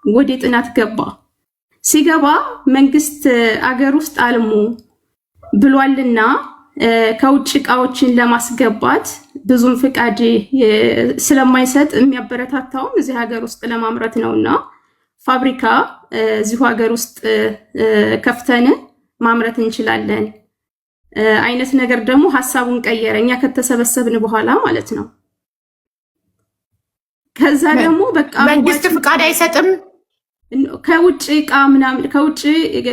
ወደ ጥናት ገባ። ሲገባ መንግስት አገር ውስጥ አልሙ ብሏልና ከውጭ እቃዎችን ለማስገባት ብዙም ፍቃድ ስለማይሰጥ የሚያበረታታው እዚህ ሀገር ውስጥ ለማምረት ነውና ፋብሪካ እዚሁ ሀገር ውስጥ ከፍተን ማምረት እንችላለን አይነት ነገር ደግሞ ሐሳቡን ቀየረ። እኛ ከተሰበሰብን በኋላ ማለት ነው። ከዛ ደግሞ በቃ መንግስት ፍቃድ አይሰጥም ከውጭ እቃ ምናምን ከውጭ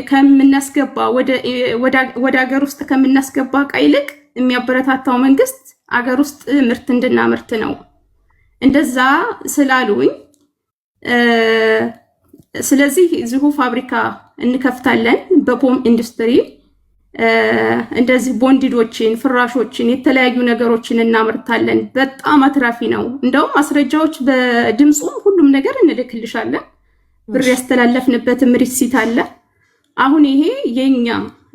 ከምናስገባ ወደ ሀገር ውስጥ ከምናስገባ እቃ ይልቅ የሚያበረታታው መንግስት ሀገር ውስጥ ምርት እንድናመርት ነው። እንደዛ ስላሉኝ ስለዚህ እዚሁ ፋብሪካ እንከፍታለን በፖም ኢንዱስትሪ እንደዚህ ቦንዲዶችን፣ ፍራሾችን፣ የተለያዩ ነገሮችን እናመርታለን። በጣም አትራፊ ነው። እንደውም ማስረጃዎች በድምጹም ሁሉም ነገር እንልክልሻለን። ብር ያስተላለፍንበትም ሪሲት አለ። አሁን ይሄ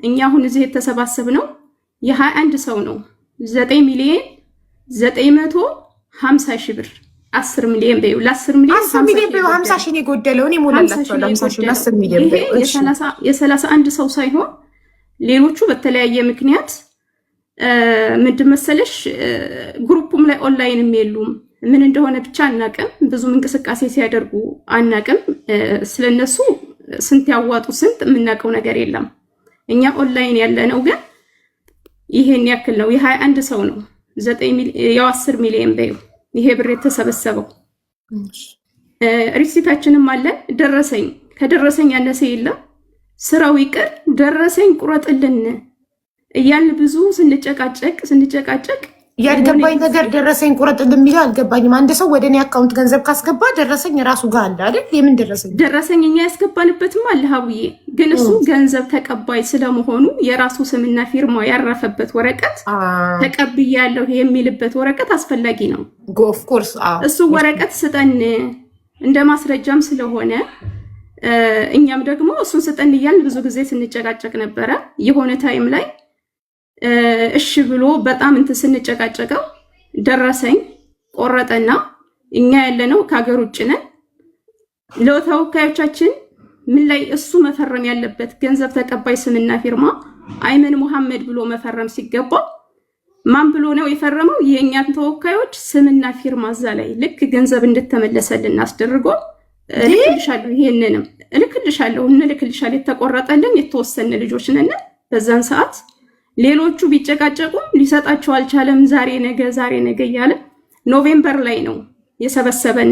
እኛ አሁን እዚህ የተሰባሰብነው የ21 ሰው ነው 9 ሚሊዮን 950 ሺህ ብር 10 ሚሊዮን በዩ ለ10 ሚሊዮን 50 ሺህ ነው የጎደለው። እኔ ሞላላችሁ 50 ሺህ 10 ሚሊዮን በዩ የ31 ሰው ሳይሆን ሌሎቹ በተለያየ ምክንያት ምንድን መሰለሽ ግሩፑም ላይ ኦንላይንም የሉም። ምን እንደሆነ ብቻ አናቅም። ብዙም እንቅስቃሴ ሲያደርጉ አናቅም። ስለነሱ ስንት ያዋጡ ስንት የምናውቀው ነገር የለም። እኛ ኦንላይን ያለነው ግን ይሄን ያክል ነው። የ21 ሰው ነው 10 ሚሊዮን በዩ ይሄ ብር የተሰበሰበው። ሪሲታችንም አለን። ደረሰኝ ከደረሰኝ ያነሰ የለም። ስራው ይቅር ደረሰኝ ቁረጥልን እያልን ብዙ ስንጨቃጨቅ ያልገባኝ ነገር ደረሰኝ ቁረጥልን የሚለው አልገባኝም። አንድ ሰው ወደ እኔ አካውንት ገንዘብ ካስገባ ደረሰኝ ራሱ ጋር አለ አይደል? የምን ደረሰኝ እኛ ያስገባንበትም አለ ሀቡዬ። ግን እሱ ገንዘብ ተቀባይ ስለመሆኑ የራሱ ስምና ፊርማ ያረፈበት ወረቀት ተቀብያለሁ የሚልበት ወረቀት አስፈላጊ ነው። ኦፍ ኮርስ እሱ ወረቀት ስጠን እንደ ማስረጃም ስለሆነ እኛም ደግሞ እሱን ስጠን እያልን ብዙ ጊዜ ስንጨቃጨቅ ነበረ። የሆነ ታይም ላይ እሺ ብሎ በጣም ስንጨቃጨቀው ደረሰኝ ቆረጠና እኛ ያለነው ከሀገር ውጭ ነን። ለተወካዮቻችን ምን ላይ እሱ መፈረም ያለበት ገንዘብ ተቀባይ ስምና ፊርማ አይመን መሐመድ ብሎ መፈረም ሲገባው ማን ብሎ ነው የፈረመው? የእኛን ተወካዮች ስምና ፊርማ እዛ ላይ ልክ ገንዘብ እንድተመለሰልን አስደርጎ እልክልሻለሁ ይሄንንም እንልክልሻለሁ የተቆረጠልን የተወሰነ ልጆች ነን። በዛን ሰዓት ሌሎቹ ቢጨቃጨቁም ሊሰጣቸው አልቻለም። ዛሬ ነገ እያለ ኖቬምበር ላይ ነው የሰበሰበን።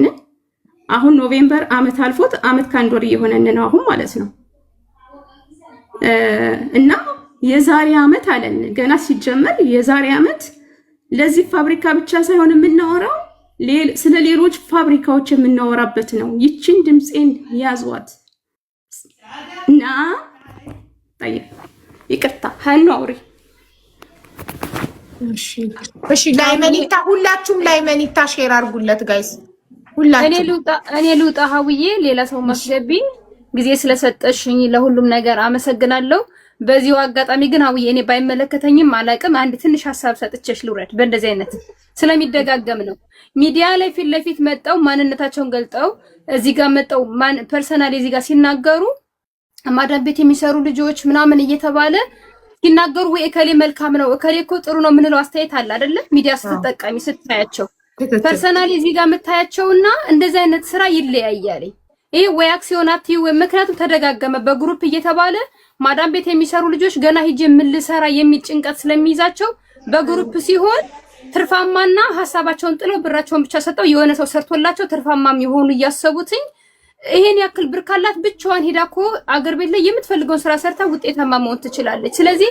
አሁን ኖቬምበር አመት አልፎት አመት ከአንድ ወር እየሆነን ነው አሁን ማለት ነው። እና የዛሬ አመት አለን ገና ሲጀመር የዛሬ አመት ለዚህ ፋብሪካ ብቻ ሳይሆን የምናወራው ስለ ሌሎች ፋብሪካዎች የምናወራበት ነው። ይችን ድምጼን ያዟት እና ይቅርታ ሀኑ አውሪ። እሺ ላይመኒታ ሁላችሁም ላይመኒታ ሼር አድርጉለት ጋይስ። ሁላችሁም እኔ ልውጣ ሀውዬ፣ ሌላ ሰው ማስገቢኝ ጊዜ ስለሰጠሽኝ ለሁሉም ነገር አመሰግናለሁ። በዚሁ አጋጣሚ ግን ሀውዬ እኔ ባይመለከተኝም አላቅም አንድ ትንሽ ሀሳብ ሰጥቼሽ ልውረድ። በእንደዚህ አይነት ስለሚደጋገም ነው ሚዲያ ላይ ፊት ለፊት መጣው ማንነታቸውን ገልጠው እዚህ ጋር መጣው ፐርሰናሊ እዚህ ጋር ሲናገሩ ማዳም ቤት የሚሰሩ ልጆች ምናምን እየተባለ ሲናገሩ ወይ እከሌ መልካም ነው እከሌ እኮ ጥሩ ነው ምንለው አስተያየት አለ አይደለ? ሚዲያ ስትጠቀሚ ስታያቸው ፐርሰናሊ እዚህ ጋር መታያቸውና እንደዚህ አይነት ስራ ይለያያል። ይሄ ወይ አክሲዮን አትዩ ወይ ምክንያቱም ተደጋገመ በግሩፕ እየተባለ ማዳም ቤት የሚሰሩ ልጆች ገና ሂጅ ምን ልሰራ የሚል ጭንቀት ስለሚይዛቸው በግሩፕ ሲሆን ትርፋማና ሐሳባቸውን ጥለው ብራቸውን ብቻ ሰጠው የሆነ ሰው ሰርቶላቸው ትርፋማም ይሆኑ እያሰቡትኝ ይሄን ያክል ብር ካላት ብቻዋን ሄዳኮ አገር ቤት ላይ የምትፈልገውን ስራ ሰርታ ውጤታማ መሆን ትችላለች። ስለዚህ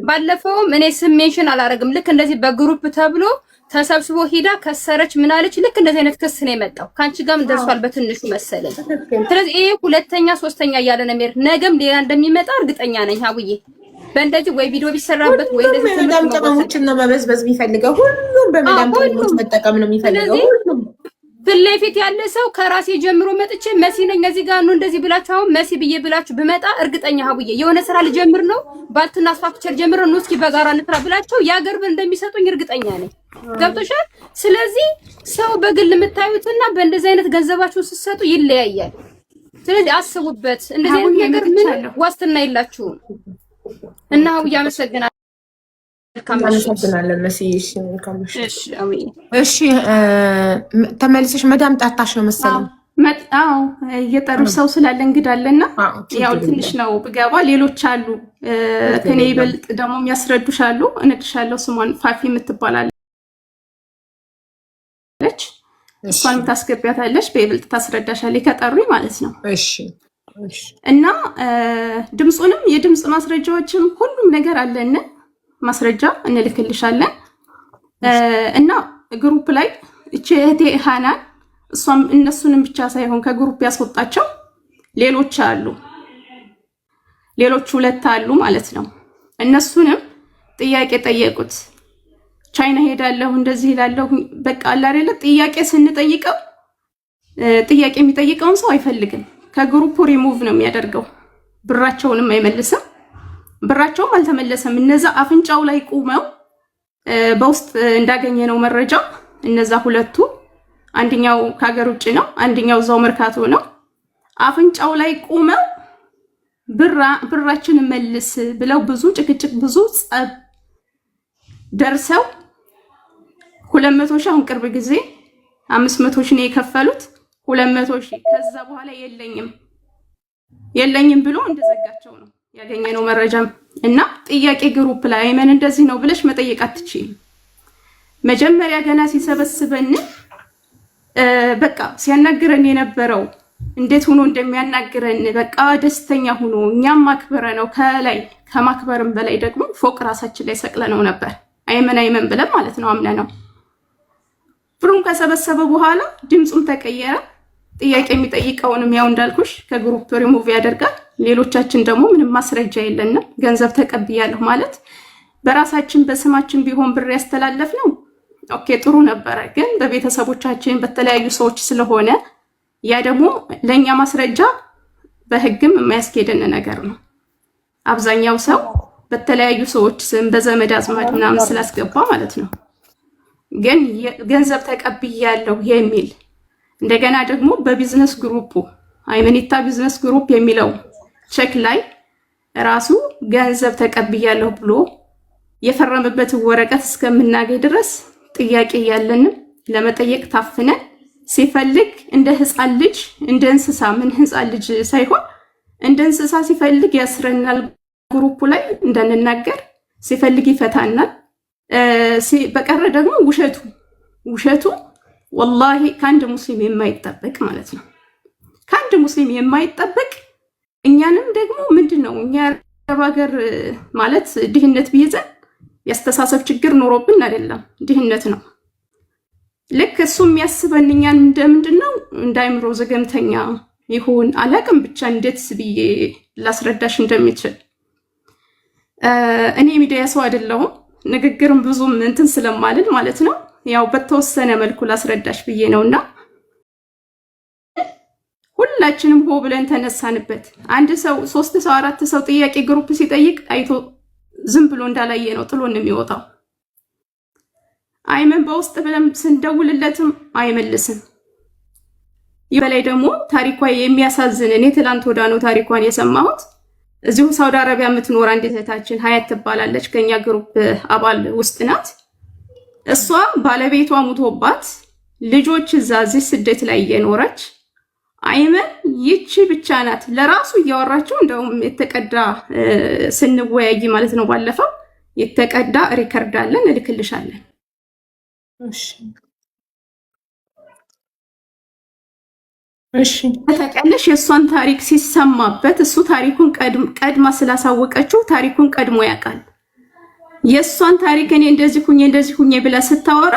ባለፈው እኔ ስም ሜንሽን አላረግም ልክ እንደዚህ በግሩፕ ተብሎ ተሰብስቦ ሄዳ ከሰረች ምናለች ልክ እንደዚህ አይነት ክስ ነው የመጣው። ካንቺ ጋርም ደርሷል በትንሹ መሰለኝ። ስለዚህ ይሄ ሁለተኛ ሶስተኛ እያለ ነው የሚሄድ። ነገም ሌላ እንደሚመጣ እርግጠኛ ነኝ ሀቡዬ። በእንደዚህ ወይ ቪዲዮ ቢሰራበት ወይ እንደዚህ በመዳም ቅመሞችን ነው መበዝበዝ የሚፈልገው። ሁሉም በመዳም ቅመሞች መጠቀም ነው የሚፈልገው። ሁሉም ፊት ለፊት ያለ ሰው ከራሴ ጀምሮ መጥቼ መሲ ነኝ እዚህ ጋር ነው እንደዚህ ብላችሁ አሁን መሲ ብዬ ብላችሁ ብመጣ እርግጠኛ ሀቡዬ የሆነ ስራ ልጀምር ነው ባልትና ስትራክቸር ጀምር ነው እስኪ በጋራ እንስራ ብላችሁ ያገር ብር እንደሚሰጡኝ እርግጠኛ ነኝ። ገብቶሻል? ስለዚህ ሰው በግል የምታዩትና በእንደዚህ አይነት ገንዘባችሁ ስትሰጡ ይለያያል። ስለዚህ አስቡበት። እንደዚህ አይነት ነገር ምን ዋስትና የላችሁም እና ሀውዬ አመሰግናለሁ። እናመሰግናለን መሲ። እሺ ተመልሰሽ መዳም ጣጣሽ ነው መሰለኝ። አዎ እየጠሩሽ ሰው ስላለ እንግዳለና ያው ትንሽ ነው ብገባ፣ ሌሎች አሉ ከኔ ይበልጥ ደግሞ የሚያስረዱሽ አሉ። እነግርሻለሁ ስሟን ፋፊ የምትባላለች እሷን ታስገቢያታለሽ፣ በይበልጥ ታስረዳሻለች ከጠሩኝ ማለት ነው። እሺ እና ድምፁንም የድምፅ ማስረጃዎችም ሁሉም ነገር አለን፣ ማስረጃ እንልክልሻለን። እና ግሩፕ ላይ እቺ እህቴ ሃናን እሷም እነሱንም ብቻ ሳይሆን ከግሩፕ ያስወጣቸው ሌሎች አሉ፣ ሌሎች 2 አሉ ማለት ነው። እነሱንም ጥያቄ ጠየቁት። ቻይና ሄዳለሁ እንደዚህ ይላለሁ በቃ አላሬለ ጥያቄ ስንጠይቀው ጥያቄ የሚጠይቀውን ሰው አይፈልግም፣ ከግሩፑ ሪሙቭ ነው የሚያደርገው። ብራቸውንም አይመልስም፣ ብራቸውም አልተመለሰም። እነዛ አፍንጫው ላይ ቁመው በውስጥ እንዳገኘነው መረጃ እነዛ 2ቱ አንደኛው ከሀገር ውጭ ነው፣ አንደኛው እዛው መርካቶ ነው። አፍንጫው ላይ ቁመው ብራችን መልስ ብለው ብዙ ጭቅጭቅ ብዙ ጸብ ደርሰው 200 ሺህ አሁን ቅርብ ጊዜ 500 ሺህ ነው የከፈሉት። 200 ሺህ ከዛ በኋላ የለኝም ብሎ እንደዘጋቸው ነው ያገኘነው መረጃም። እና ጥያቄ ግሩፕ ላይ አይመን እንደዚህ ነው ብለሽ መጠየቅ አትችይም። መጀመሪያ ገና ሲሰበስበን በቃ ሲያናግረን የነበረው እንዴት ሆኖ እንደሚያናግረን በቃ ደስተኛ ሆኖ እኛም ማክበረ ነው። ከላይ ከማክበርም በላይ ደግሞ ፎቅ ራሳችን ላይ ሰቅለነው ነበር። አይመን ብለን ማለት ነው አምነ ነው። ብሩን ከሰበሰበ በኋላ ድምፁም ተቀየረ። ጥያቄ የሚጠይቀውንም ያው እንዳልኩሽ ከግሩፕ ሪሙቭ ያደርጋል። ሌሎቻችን ደግሞ ምንም ማስረጃ የለንም። ገንዘብ ተቀብያለሁ ማለት በራሳችን በስማችን ቢሆን ብር ያስተላለፍ ነው ኦኬ ጥሩ ነበረ። ግን በቤተሰቦቻችን በተለያዩ ሰዎች ስለሆነ ያ ደግሞ ለኛ ማስረጃ በህግም የማያስኬደን ነገር ነው። አብዛኛው ሰው በተለያዩ ሰዎች ስም በዘመድ አዝማድ ምናምን ስላስገባ ማለት ነው። ግን ገንዘብ ተቀብያለሁ የሚል እንደገና ደግሞ በቢዝነስ ግሩፑ አይመኒታ ቢዝነስ ግሩፕ የሚለው ቼክ ላይ ራሱ ገንዘብ ተቀብያለሁ ብሎ የፈረመበትን ወረቀት እስከምናገኝ ድረስ ጥያቄ ያለንም ለመጠየቅ ታፍነን ሲፈልግ እንደ ህፃን ልጅ እንደ እንስሳ ምን ህፃን ልጅ ሳይሆን እንደ እንስሳ ሲፈልግ ያስረናል። ግሩፑ ላይ እንደንናገር ሲፈልግ ይፈታናል። በቀረ ደግሞ ውሸቱ ወላሂ ከአንድ ሙስሊም የማይጠበቅ ማለት ነው። ከአንድ ሙስሊም የማይጠበቅ እኛንም ደግሞ ምንድነው እኛ ሀገር ማለት ድህነት ቢይዘን ያስተሳሰብ ችግር ኖሮብን አይደለም፣ ድህነት ነው። ልክ እሱ የሚያስበን እኛን እንደምንድነው እንዳይምሮ ዘገምተኛ ይሁን አላቅም፣ ብቻ እንዴት ብዬ ላስረዳሽ እንደሚችል እኔ ሚዲያ ሰው አይደለሁም፣ ንግግርም ብዙም እንትን ስለማልን ማለት ነው። ያው በተወሰነ መልኩ ላስረዳሽ ብዬ ነውና ሁላችንም ሆ ብለን ተነሳንበት። አንድ ሰው 3 ሰው 4 ሰው ጥያቄ ግሩፕ ሲጠይቅ አይቶ ዝም ብሎ እንዳላየ ነው ጥሎን የሚወጣው። አይመን በውስጥ ብለን ስንደውልለትም አይመልስም። ይበላይ ደግሞ ታሪኳ የሚያሳዝን እኔ ትላንት ወዳ ነው ታሪኳን የሰማሁት። እዚሁ ሳውዲ አረቢያ የምትኖር አንዲት እህታችን ሀያት ትባላለች፣ ከኛ ግሩፕ አባል ውስጥ ናት። እሷ ባለቤቷ ሙቶባት ልጆች እዚህ ስደት ላይ እየኖረች አይመን ይቺ ብቻ ናት ለራሱ እያወራችው። እንደውም የተቀዳ ስንወያይ ማለት ነው ባለፈው የተቀዳ ሪከርድ አለን እልክልሻለን። እሺ ተቀነሽ የሷን ታሪክ ሲሰማበት እሱ ታሪኩን ቀድማ ስላሳወቀችው ታሪኩን ቀድሞ ያውቃል። የሷን ታሪክ እኔ እንደዚህ ሁኜ ብላ ስታወራ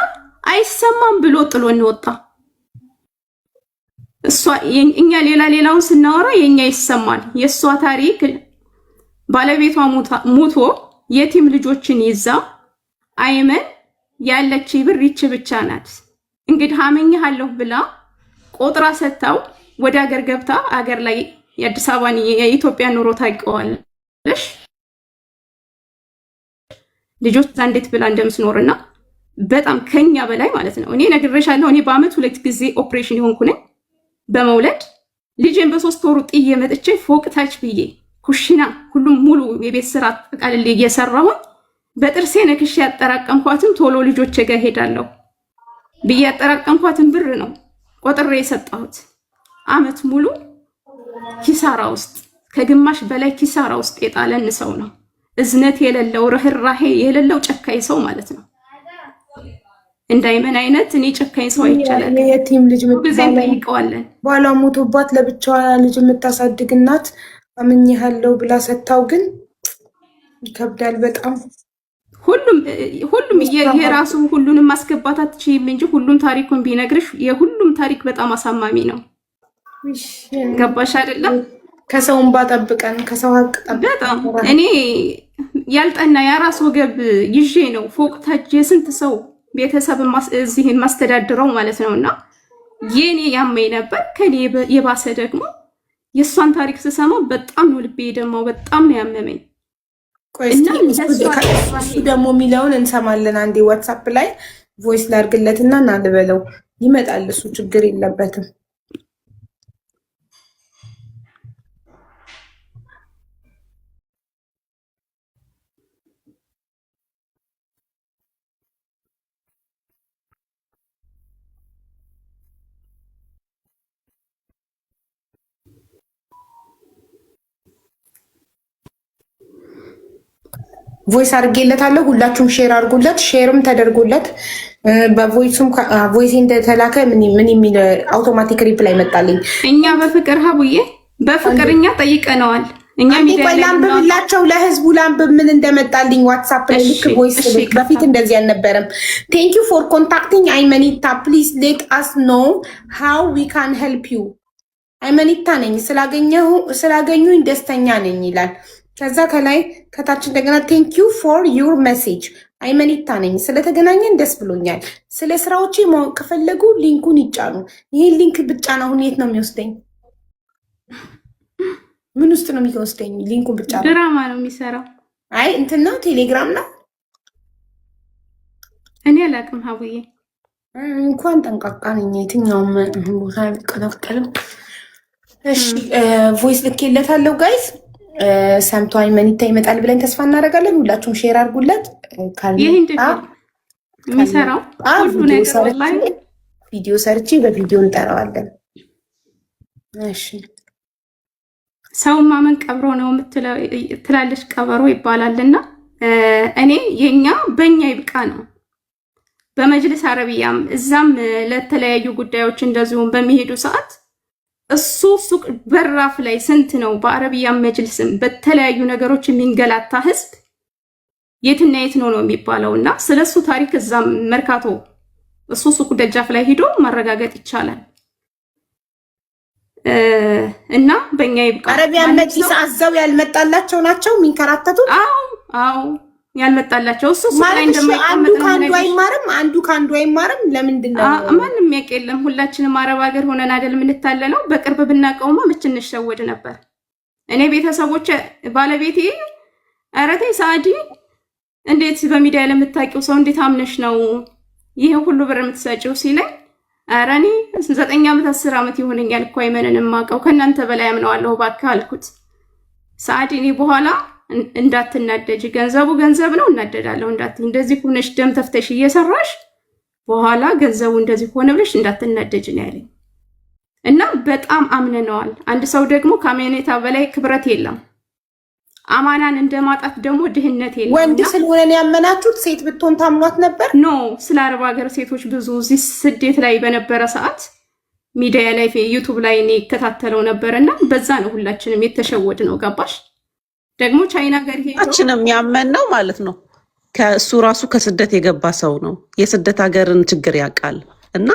አይሰማም ብሎ ጥሎን ወጣ። እኛ ሌላውን ስናወራ የኛ ይሰማል። የሷ ታሪክ ባለቤቷ ሙቶ የቲም ልጆችን ይዛ አይመን ያለች ብር ይች ብቻ ናት። እንግዲህ አመኛለሁ ብላ ቆጥራ ሰጣው ወደ ሀገር ገብታ ሀገር ላይ የአዲስ አበባን የኢትዮጵያ ኑሮ ታውቀዋለሽ። ልጆች እንዴት ብላ እንደምትኖርና በጣም ከኛ በላይ ማለት ነው። እኔ ነግሬሻለሁ። እኔ በአመት 2 ጊዜ ኦፕሬሽን የሆንኩ ነኝ በመውለድ ልጄን በ3 ወሩ ጥዬ መጥቼ ፎቅ ታች ብዬ ኩሽና ሁሉም ሙሉ የቤት ስራ ተቃልል እየሰራሁኝ በጥርሴ ነክሼ ያጠራቀምኳትን ቶሎ ልጆቼ ጋር ሄዳለሁ ብዬ ያጠራቀምኳትን ብር ነው ቆጥሬ የሰጠሁት። አመት ሙሉ ኪሳራ ውስጥ ከግማሽ በላይ ኪሳራ ውስጥ የጣለን ሰው ነው። እዝነት የሌለው ርህራሄ የሌለው ጨካኝ ሰው ማለት ነው። እንዳይመን አይነት እኔ ጨካኝ ሰው አይቻለም። የቲም ልጅ ምትጠይቀዋለን ባሏ ሞቶባት ለብቻዋ ልጅ የምታሳድግ እናት አምኜሃለሁ ብላ ሰታው ግን ይከብዳል በጣም። ሁሉም የራሱ ሁሉንም ማስገባት አትችይም እንጂ ሁሉም ታሪኩን ቢነግርሽ የሁሉም ታሪክ በጣም አሳማሚ ነው። ገባሽ አይደለም? ከሰውም ባጠብቀን ከሰው ሀቅ በጣም እኔ ያልጠና የራስ ወገብ ይዤ ነው ፎቅ ታች የስንት ሰው ቤተሰብ እዚህን ማስተዳድረው ማለት ነውና የኔ ያመኝ ነበር። ከኔ የባሰ ደግሞ የሷን ታሪክ ስሰማ በጣም ነው ልቤ ደማው፣ በጣም ነው ያመመኝ። እና እሱ ደግሞ የሚለውን እንሰማለን። አንዴ ዋትስአፕ ላይ ቮይስ ላድርግለትና እናልበለው ይመጣል። እሱ ችግር የለበትም። ቮይስ አድርጌለታለሁ። ሁላችሁም ሼር አድርጉለት። ሼርም ተደርጎለት በቮይሱም ቮይስ እንደተላከ ምን የሚል አውቶማቲክ ሪፕላይ መጣልኝ። እኛ በፍቅር ሀቡዬ በፍቅር እኛ ጠይቀነዋል። እኛ ላንብብላቸው ለህዝቡ ላንብብ ምን እንደመጣልኝ ዋትሳፕ ላይ ልክ ቮይስ በፊት እንደዚህ አልነበረም። ቴንክ ዩ ፎር ኮንታክቲንግ አይመኒታ ፕሊዝ ሌት አስ ኖ ሃው ዊ ካን ሄልፕ ዩ። አይመኒታ ነኝ ስላገኙኝ ደስተኛ ነኝ ይላል። ከዛ ከላይ ከታች እንደገና ቴንክ ዩ ፎር ዩር ሜሴጅ አይመኒታ ነኝ ስለተገናኘን ደስ ብሎኛል። ስለ ስራዎቼ ማወቅ ከፈለጉ ሊንኩን ይጫኑ። ይሄን ሊንክ ብጫን አሁን የት ነው የሚወስደኝ? ምን ውስጥ ነው የሚወስደኝ? ሊንኩን ብጫን ድራማ ነው የሚሰራው። አይ እንትን ነው ቴሌግራም ነው። እኔ አላውቅም ሀቡዬ እንኳን ጠንቃቃ ነኝ። የትኛውም ቦታ አይቀላቀልም። እሺ ቮይስ ልኬለታለሁ ጋይስ ሰምቶ አይመኒታ ይመጣል ብለን ተስፋ እናደርጋለን። ሁላችሁም ሼር አድርጉለት። የሚሰራው ቪዲዮ ሰርቼ በቪዲዮ እንጠራዋለን። እሺ ሰው ማመን ቀብሮ ነው ትላለች ቀበሮ ይባላልና እኔ በእኛ ይብቃ ነው። በመጅልስ አረቢያም እዛም ለተለያዩ ጉዳዮች እንደዚሁም በሚሄዱ ሰዓት እሱ ሱቅ በራፍ ላይ ስንት ነው በአረቢያ መጅልስም በተለያዩ ነገሮች የሚንገላታ ህዝብ የትና የት ነው የሚባለውና ስለሱ ታሪክ እዛም መርካቶ እሱ ሱቅ ደጃፍ ላይ ሄዶ ማረጋገጥ ይቻላል። እና በእኛ ይብቃ። አረቢያ መጅልስ አዘው ያልመጣላቸው ናቸው የሚንከራተቱት። አዎ ያልመጣላቸው እሱ ላይ አንዱ ካንዱ አይማርም፣ አንዱ ካንዱ አይማርም። ለምንድን ነው ማንም ያውቅ የለም። ሁላችንም አረብ ሀገር ሆነን አይደል የምንታለለው። በቅርብ ብናቀውማ ምች እንሸወድ ነበር። እኔ ቤተሰቦች ባለቤቴ ኧረ ተይ ሳዲ እንዴት በሚዲያ ለምታውቂው ሰው እንዴት አምነሽ ነው ይሄ ሁሉ ብር የምትሰጪው ሲለኝ ኧረ እኔ 9 ዓመት 10 ዓመት ይሆነኛል እኮ አይመንን የማውቀው ከእናንተ በላይ አምነዋለሁ እባክህ አልኩት። ሳዲ እኔ በኋላ እንዳትናደጂ ገንዘቡ ገንዘብ ነው እናደዳለሁ እንዳትይ እንደዚህ ሆነሽ ደም ተፍተሽ እየሰራሽ በኋላ ገንዘቡ እንደዚህ ሆነ ብለሽ እንዳትናደጂ ነው ያለኝ። እና በጣም አምነነዋል። አንድ ሰው ደግሞ ከአመኔታ በላይ ክብረት የለም። አማናን እንደማጣት ደግሞ ድህነት የለም። ወንድ ስለሆነ ነው ያመናችሁት? ሴት ብትሆን ታምኗት ነበር? ኖ ስለ አረብ ሀገር ሴቶች ብዙ እዚህ ስደት ላይ በነበረ ሰዓት ሚዲያ ላይ ዩቲዩብ ላይ እኔ እከታተለው ነበርና በዛ ነው ሁላችንም የተሸወድ ነው። ገባሽ? ደግሞ ቻይና ጋር ሄዶችንም ያመን ነው ማለት ነው። ከእሱ ራሱ ከስደት የገባ ሰው ነው። የስደት ሀገርን ችግር ያውቃል። እና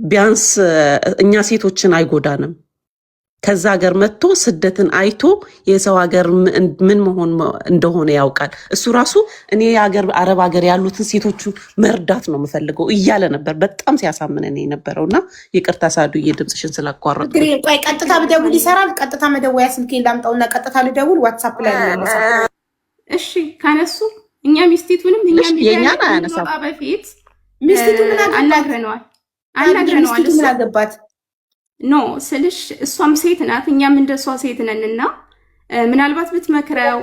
ቢያንስ እኛ ሴቶችን አይጎዳንም። ከዛ ሀገር መጥቶ ስደትን አይቶ የሰው ሀገር ምን መሆን እንደሆነ ያውቃል። እሱ ራሱ እኔ አረብ ሀገር ያሉትን ሴቶቹን መርዳት ነው የምፈልገው እያለ ነበር። በጣም ሲያሳምነን የነበረው እና ይቅርታ ሳዱዬ ድምፅሽን ስላቋረጡ። ቆይ ቀጥታ ብደውል ይሰራል? ቀጥታ መደወያ ስልኬን ላምጣውና ቀጥታ ልደውል? ዋትሳፕ ላይ ነው። እሺ ካነሱ እኛ ሚስቲቱንም እኛ የኛን አያነሳም። በፊት ሚስቲቱ ምን አናግረነዋል። ምን አገባት? ኖ ስልሽ እሷም ሴት ናት፣ እኛም እንደሷ ሴት ነንና ምናልባት ብትመክረው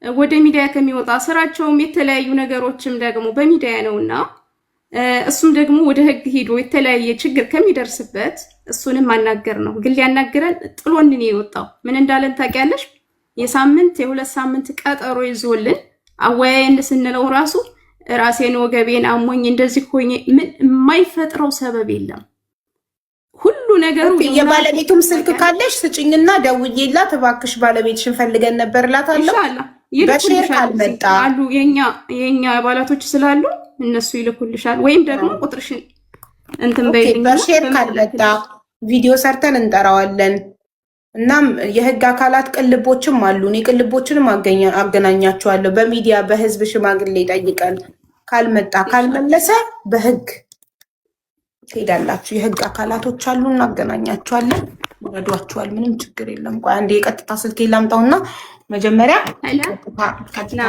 ወደ ሚዲያ ከሚወጣ ስራቸውም የተለያዩ ነገሮችም ደግሞ በሚዲያ ነውና እሱም ደግሞ ወደ ህግ ሄዶ የተለያየ ችግር ከሚደርስበት እሱንም ማናገር ነው። ግን ሊያናግረን ጥሎን ነው የወጣው። ምን እንዳለን ታውቂያለሽ? የሳምንት የሁለት ሳምንት ቀጠሮ ይዞልን አወያየን ስንለው ራሱ ራሴን ወገቤን አሞኝ እንደዚህ ሆኜ ምን የማይፈጥረው ሰበብ የለም። ሁሉ ነገሩ የባለቤቱም ስልክ ካለሽ ስጭኝና ደውዬላት እባክሽ ባለቤትሽን ፈልገን ነበር እላታለሁ። ኢንሻአላህ በሼር ካልመጣ አሉ የኛ አባላቶች ስላሉ እነሱ ይልኩልሻል። ወይም ደግሞ ቁጥርሽን እንትን በይልኝ። በሼር ካልመጣ ቪዲዮ ሰርተን እንጠራዋለን። እናም የህግ አካላት ቅልቦችም አሉ። እኔ ቅልቦችንም አገናኛቸዋለሁ። በሚዲያ በህዝብ ሽማግሌ ጠይቀን ካልመጣ ካልመለሰ በህግ ትሄዳላችሁ። የህግ አካላቶች አሉ፣ እናገናኛቸዋለን፣ ይረዷቸዋል። ምንም ችግር የለም። ቆይ አንዴ የቀጥታ ስልክ ላምጣውና መጀመሪያ ቀጥታ